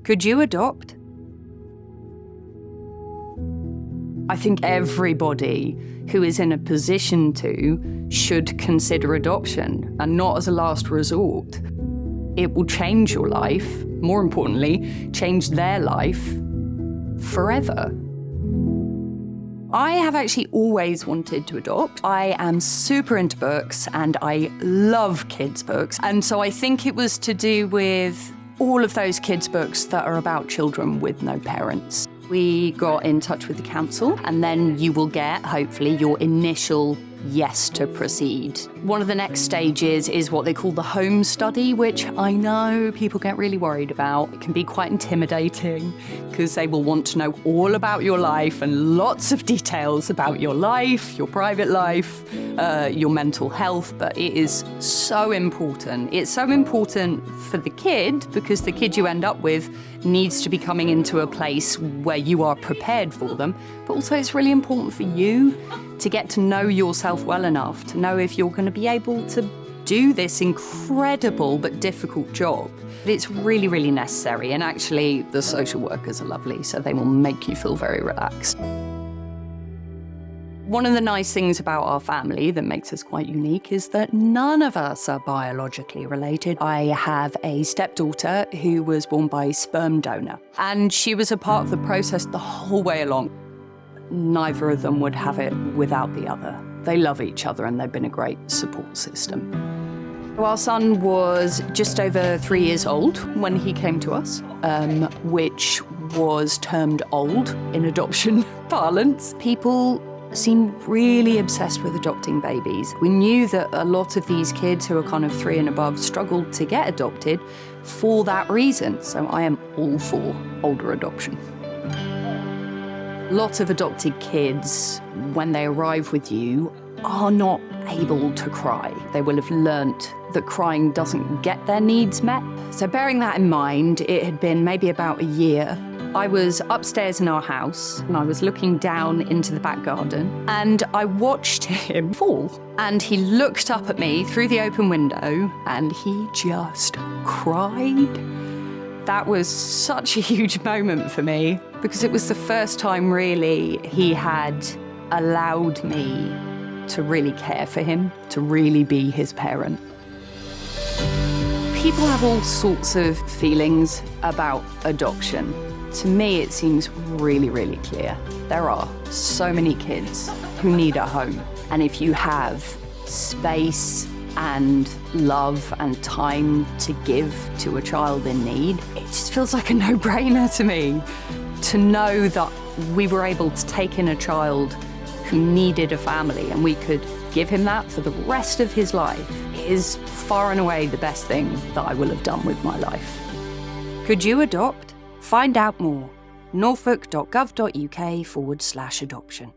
Could you adopt? I think everybody who is in a position to should consider adoption, and not as a last resort. It will change your life, more importantly, change their life forever. I have actually always wanted to adopt. I am super into books and I love kids' books. And so I think it was to do with all of those kids' books that are about children with no parents. We got in touch with the council, and then you will get, hopefully, your initial yes to proceed. One of the next stages is what they call the home study, which I know people get really worried about. It can be quite intimidating because they will want to know all about your life and lots of details about your life, your private life, your mental health, but it is so important. It's so important for the kid because the kid you end up with needs to be coming into a place where you are prepared for them, but also it's really important for you to get to know yourself well enough to know if you're going to be able to do this incredible but difficult job. It's really, really necessary, and actually the social workers are lovely, so they will make you feel very relaxed. One of the nice things about our family that makes us quite unique is that none of us are biologically related. I have a stepdaughter who was born by sperm donor, and she was a part of the process the whole way along. Neither of them would have it without the other. They love each other and they've been a great support system. Our son was just over 3 years old when he came to us, which was termed old in adoption parlance. People seem really obsessed with adopting babies. We knew that a lot of these kids who are kind of 3 and above struggled to get adopted for that reason. So I am all for older adoption. Lots of adopted kids, when they arrive with you, are not able to cry. They will have learnt that crying doesn't get their needs met. So bearing that in mind, it had been maybe about a year. I was upstairs in our house and I was looking down into the back garden and I watched him fall. And he looked up at me through the open window and he just cried. That was such a huge moment for me because it was the first time really he had allowed me to really care for him, to really be his parent. People have all sorts of feelings about adoption. To me, it seems really, really clear. There are so many kids who need a home. And if you have space and love and time to give to a child in need, it just feels like a no-brainer to me. To know that we were able to take in a child who needed a family and we could give him that for the rest of his life is far and away the best thing that I will have done with my life. Could you adopt? Find out more. norfolk.gov.uk/adoption.